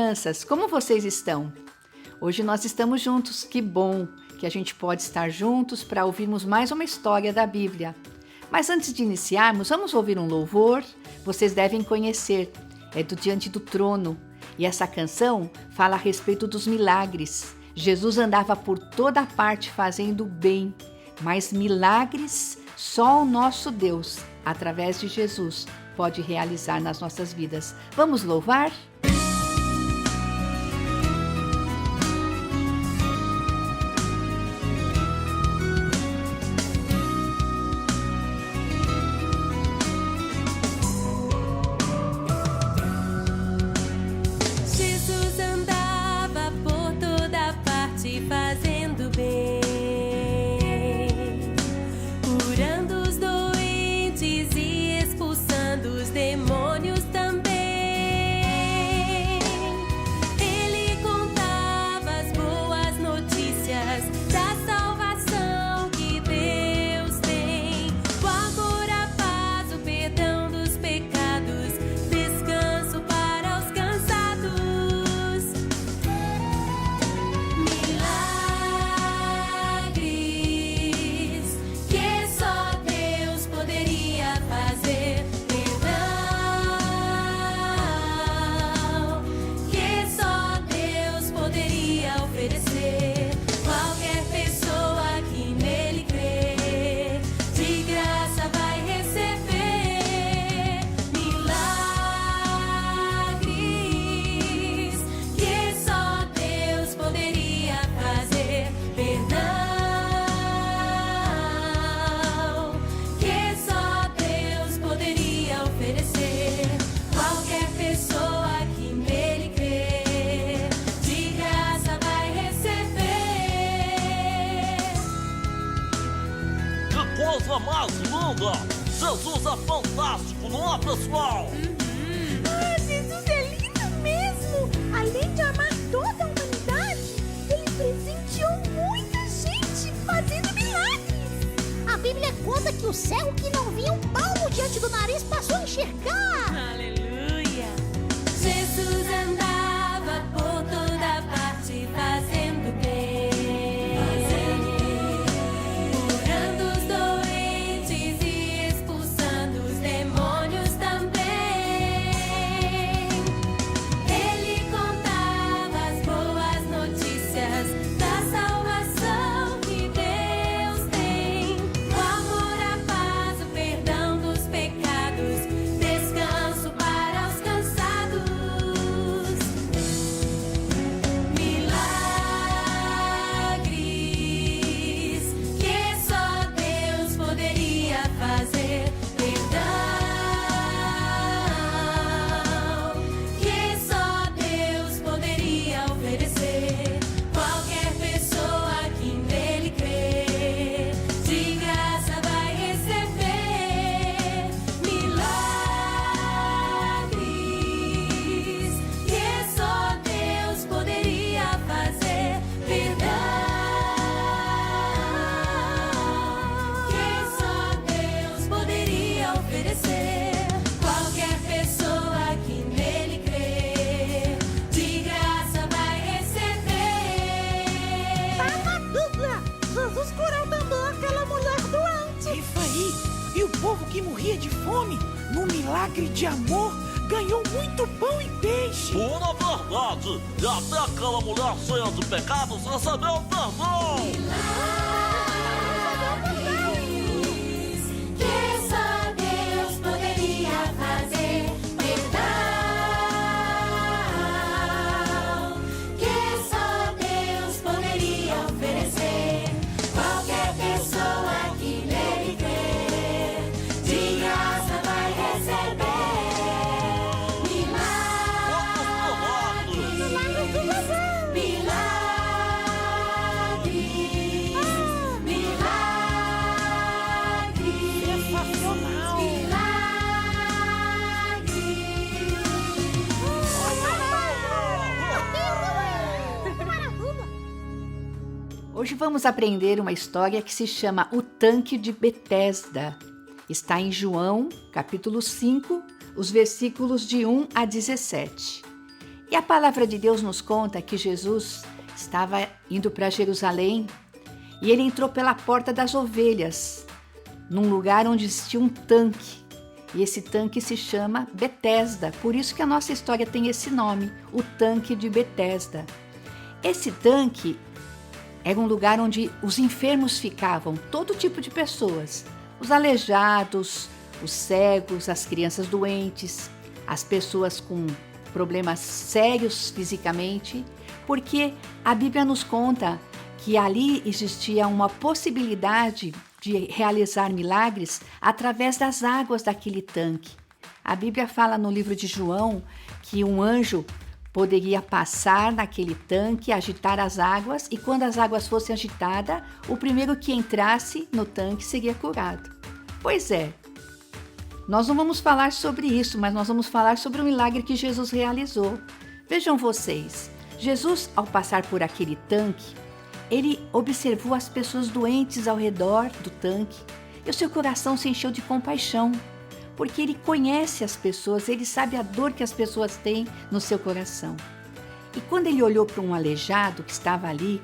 crianças, como vocês estão? Hoje nós estamos juntos, que bom que a gente pode estar juntos para ouvirmos mais uma história da Bíblia. Mas antes de iniciarmos, vamos ouvir um louvor? Vocês devem conhecer, é do Diante do Trono. E essa canção fala a respeito dos milagres. Jesus andava por toda parte fazendo bem, mas milagres só o nosso Deus, através de Jesus, pode realizar nas nossas vidas. Vamos louvar? Jesus andava por toda parte fazendo bem, curando os doentes e expulsando os demônios também. Ele contava as boas notícias da salvação que Deus tem, o amor, a paz, o perdão dos pecados, descanso para os cansados. Milagres que só Deus poderia fazer, perdão que só Deus poderia oferecer. Qualquer pessoa que nele crê, de graça vai receber. Milagres que só Deus poderia fazer, perdão que só Deus poderia oferecer. Qualquer pessoa que nele crê, de graça vai receber. Que coisa mais linda! Jesus é fantástico, não é, pessoal? Jesus é lindo mesmo! Além de amar toda a humanidade, ele presenteou muita gente fazendo milagres! A Bíblia conta que o cego que não via um palmo diante do nariz passou a enxergar! Aleluia! Jesus andava por toda parte fazendo bem, curando os doentes e expulsando os demônios também. Ele contava as boas notícias da salvação que Deus tem, o amor, a paz, o perdão dos pecados, descanso para os cansados. Milagres que só Deus poderia fazer, perdão que só Deus poderia oferecer. Qualquer pessoa que nele crê, de graça vai receber. Milagres que só Deus poderia fazer, perdão que só Deus poderia oferecer. Qualquer pessoa que nele crê, de graça vai receber. Tá na Bíblia! Jesus curou também aquela mulher doente! Isso aí! E o povo que morria de fome, no milagre de amor, ganhou muito pão e peixe! Pura verdade! E até aquela mulher cheia de pecados recebeu perdão! Que só Deus poderia fazer, perdão que só Deus poderia oferecer. Qualquer pessoa que nele crê, de graça vai receber. Hoje vamos aprender uma história que se chama O Tanque de Betesda. Está em João, capítulo 5, os versículos de 1 a 17. E a palavra de Deus nos conta que Jesus estava indo para Jerusalém e ele entrou pela porta das ovelhas, num lugar onde existia um tanque. E esse tanque se chama Betesda, por isso que a nossa história tem esse nome, o tanque de Betesda. Esse tanque era um lugar onde os enfermos ficavam, todo tipo de pessoas, os aleijados, os cegos, as crianças doentes, as pessoas com problemas sérios fisicamente, porque a Bíblia nos conta que ali existia uma possibilidade de realizar milagres através das águas daquele tanque. A Bíblia fala no livro de João que um anjo poderia passar naquele tanque, agitar as águas, e quando as águas fossem agitadas, o primeiro que entrasse no tanque seria curado. Pois é, nós não vamos falar sobre isso, mas nós vamos falar sobre o milagre que Jesus realizou. Vejam vocês, Jesus, ao passar por aquele tanque, ele observou as pessoas doentes ao redor do tanque e o seu coração se encheu de compaixão, porque ele conhece as pessoas, ele sabe a dor que as pessoas têm no seu coração. E quando ele olhou para um aleijado que estava ali,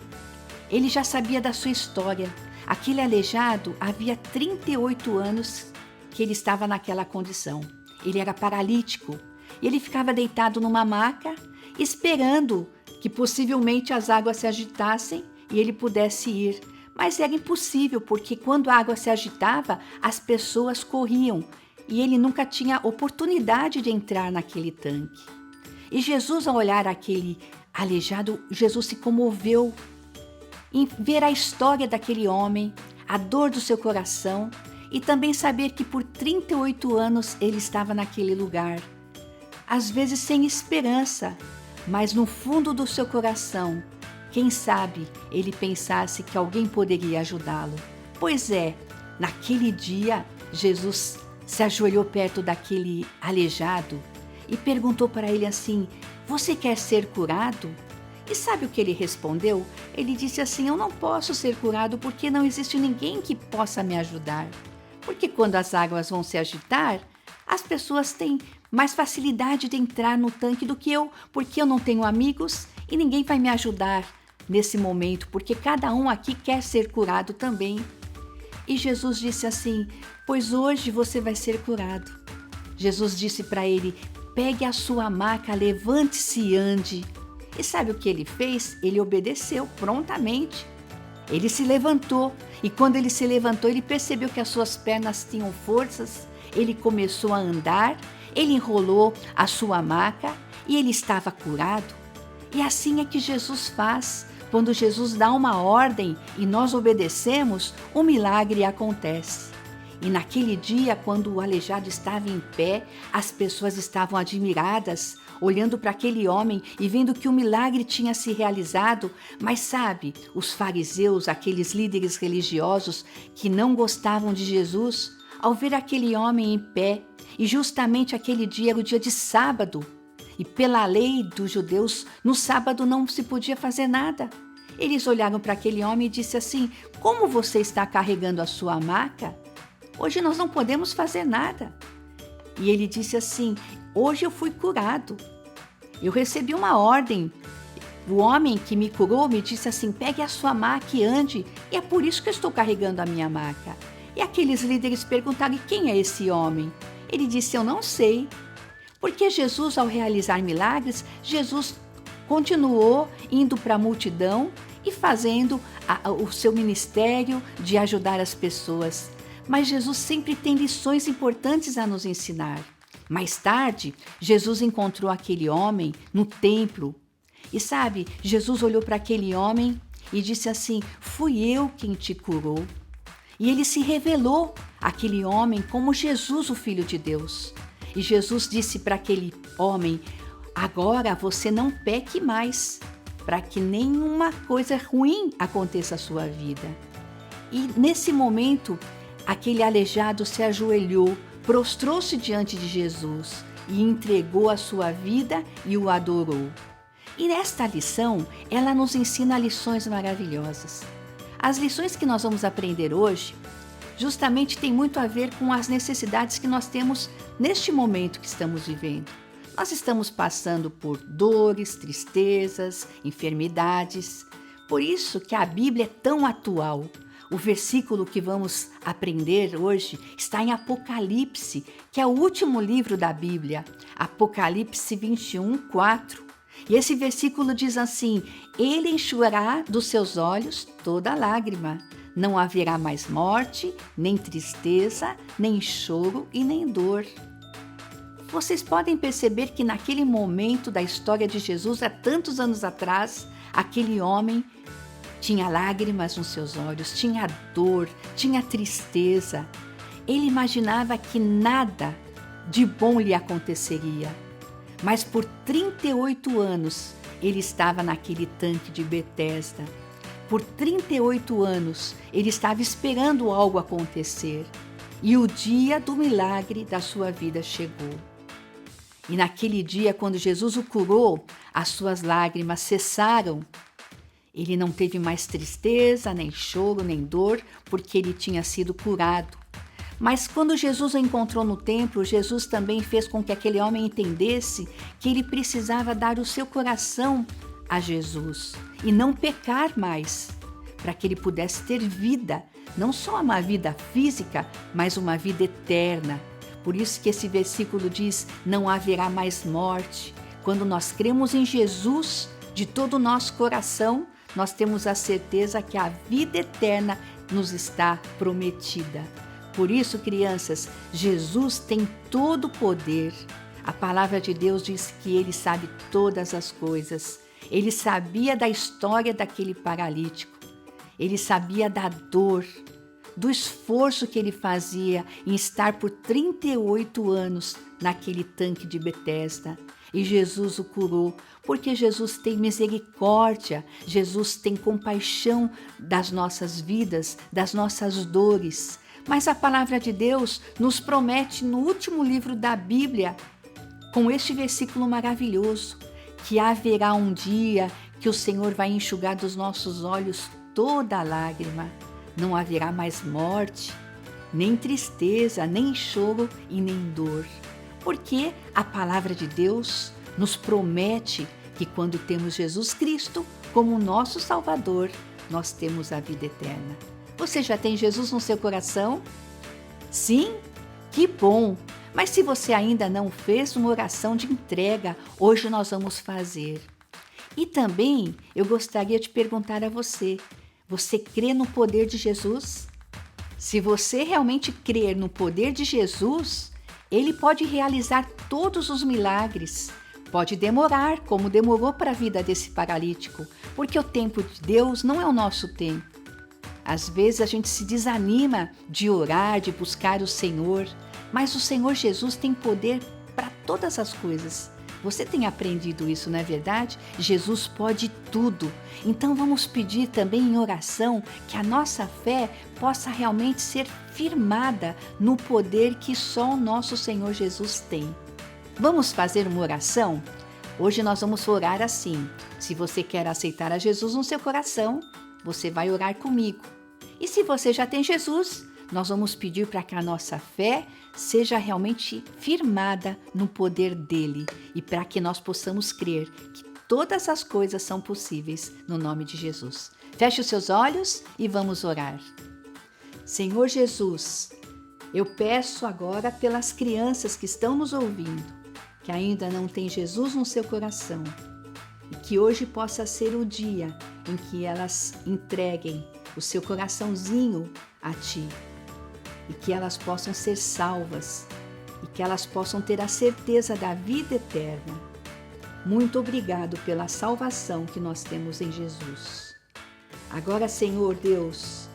ele já sabia da sua história. Aquele aleijado havia 38 anos que ele estava naquela condição. Ele era paralítico e ele ficava deitado numa maca, esperando que possivelmente as águas se agitassem e ele pudesse ir. Mas era impossível, porque quando a água se agitava, as pessoas corriam e ele nunca tinha oportunidade de entrar naquele tanque. E Jesus, ao olhar aquele aleijado, Jesus se comoveu em ver a história daquele homem, a dor do seu coração e também saber que por 38 anos ele estava naquele lugar. Às vezes sem esperança, mas no fundo do seu coração, quem sabe ele pensasse que alguém poderia ajudá-lo. Pois é, naquele dia, Jesus se ajoelhou perto daquele aleijado e perguntou para ele assim: "Você quer ser curado?" E sabe o que ele respondeu? Ele disse assim: "Eu não posso ser curado porque não existe ninguém que possa me ajudar. Porque quando as águas vão se agitar, as pessoas têm mais facilidade de entrar no tanque do que eu, porque eu não tenho amigos e ninguém vai me ajudar nesse momento, porque cada um aqui quer ser curado também." E Jesus disse assim: "Pois hoje você vai ser curado." Jesus disse para ele: "Pegue a sua maca, levante-se e ande." E sabe o que ele fez? Ele obedeceu prontamente. Ele se levantou e quando ele se levantou, ele percebeu que as suas pernas tinham forças. Ele começou a andar, ele enrolou a sua maca e ele estava curado. E assim é que Jesus faz. Quando Jesus dá uma ordem e nós obedecemos, o milagre acontece. E naquele dia, quando o aleijado estava em pé, as pessoas estavam admiradas, olhando para aquele homem e vendo que o milagre tinha se realizado. Mas sabe, os fariseus, aqueles líderes religiosos que não gostavam de Jesus, ao ver aquele homem em pé, e justamente aquele dia era o dia de sábado, e pela lei dos judeus, no sábado não se podia fazer nada. Eles olharam para aquele homem e disseram assim: "Como você está carregando a sua maca? Hoje nós não podemos fazer nada." E ele disse assim: "Hoje eu fui curado. Eu recebi uma ordem. O homem que me curou me disse assim: pegue a sua maca e ande. E é por isso que eu estou carregando a minha maca." E aqueles líderes perguntaram: "E quem é esse homem?" Ele disse: "Eu não sei." Porque Jesus, ao realizar milagres, Jesus continuou indo para a multidão e fazendo o seu ministério de ajudar as pessoas. Mas Jesus sempre tem lições importantes a nos ensinar. Mais tarde, Jesus encontrou aquele homem no templo. E sabe, Jesus olhou para aquele homem e disse assim: "Fui eu quem te curou." E ele se revelou àquele homem como Jesus, o Filho de Deus. E Jesus disse para aquele homem: "Agora você não peque mais, para que nenhuma coisa ruim aconteça à sua vida." E nesse momento, aquele aleijado se ajoelhou, prostrou-se diante de Jesus e entregou a sua vida e o adorou. E nesta lição, ela nos ensina lições maravilhosas. As lições que nós vamos aprender hoje, justamente tem muito a ver com as necessidades que nós temos neste momento que estamos vivendo. Nós estamos passando por dores, tristezas, enfermidades. Por isso que a Bíblia é tão atual. O versículo que vamos aprender hoje está em Apocalipse, que é o último livro da Bíblia, Apocalipse 21, 4. E esse versículo diz assim: Ele enxugará dos seus olhos toda lágrima. Não haverá mais morte, nem tristeza, nem choro e nem dor. Vocês podem perceber que naquele momento da história de Jesus, há tantos anos atrás, aquele homem tinha lágrimas nos seus olhos, tinha dor, tinha tristeza. Ele imaginava que nada de bom lhe aconteceria. Mas por 38 anos ele estava naquele tanque de Betesda. Por 38 anos ele estava esperando algo acontecer. E o dia do milagre da sua vida chegou. E naquele dia, quando Jesus o curou, as suas lágrimas cessaram. Ele não teve mais tristeza, nem choro, nem dor, porque ele tinha sido curado. Mas quando Jesus o encontrou no templo, Jesus também fez com que aquele homem entendesse que ele precisava dar o seu coração a Jesus e não pecar mais, para que ele pudesse ter vida, não só uma vida física, mas uma vida eterna. Por isso que esse versículo diz: não haverá mais morte. Quando nós cremos em Jesus de todo o nosso coração, nós temos a certeza que a vida eterna nos está prometida. Por isso, crianças, Jesus tem todo o poder. A palavra de Deus diz que Ele sabe todas as coisas. Ele sabia da história daquele paralítico. Ele sabia da dor, do esforço que ele fazia em estar por 38 anos naquele tanque de Betesda. E Jesus o curou, porque Jesus tem misericórdia, Jesus tem compaixão das nossas vidas, das nossas dores. Mas a palavra de Deus nos promete no último livro da Bíblia, com este versículo maravilhoso, que haverá um dia que o Senhor vai enxugar dos nossos olhos toda a lágrima. Não haverá mais morte, nem tristeza, nem choro e nem dor. Porque a palavra de Deus nos promete que quando temos Jesus Cristo como nosso Salvador, nós temos a vida eterna. Você já tem Jesus no seu coração? Sim? Que bom! Mas se você ainda não fez uma oração de entrega, hoje nós vamos fazer. E também eu gostaria de perguntar a você: você crê no poder de Jesus? Se você realmente crer no poder de Jesus, Ele pode realizar todos os milagres. Pode demorar, como demorou para a vida desse paralítico, porque o tempo de Deus não é o nosso tempo. Às vezes a gente se desanima de orar, de buscar o Senhor, mas o Senhor Jesus tem poder para todas as coisas. Você tem aprendido isso, não é verdade? Jesus pode tudo. Então vamos pedir também em oração que a nossa fé possa realmente ser firmada no poder que só o nosso Senhor Jesus tem. Vamos fazer uma oração? Hoje nós vamos orar assim. Se você quer aceitar a Jesus no seu coração, você vai orar comigo. E se você já tem Jesus, nós vamos pedir para que a nossa fé seja realmente firmada no poder dele e para que nós possamos crer que todas as coisas são possíveis no nome de Jesus. Feche os seus olhos e vamos orar. Senhor Jesus, eu peço agora pelas crianças que estão nos ouvindo, que ainda não têm Jesus no seu coração, e que hoje possa ser o dia em que elas entreguem o seu coraçãozinho a Ti, e que elas possam ser salvas, e que elas possam ter a certeza da vida eterna. Muito obrigado pela salvação que nós temos em Jesus. Agora, Senhor Deus,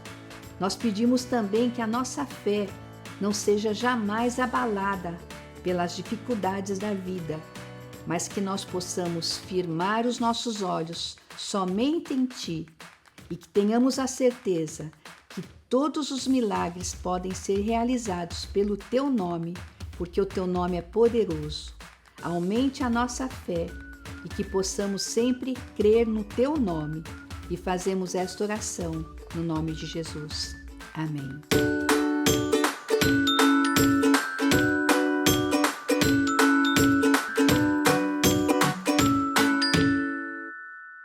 nós pedimos também que a nossa fé não seja jamais abalada pelas dificuldades da vida, mas que nós possamos firmar os nossos olhos somente em Ti e que tenhamos a certeza que todos os milagres podem ser realizados pelo Teu nome, porque o Teu nome é poderoso. Aumente a nossa fé e que possamos sempre crer no Teu nome. E fazemos esta oração no nome de Jesus. Amém.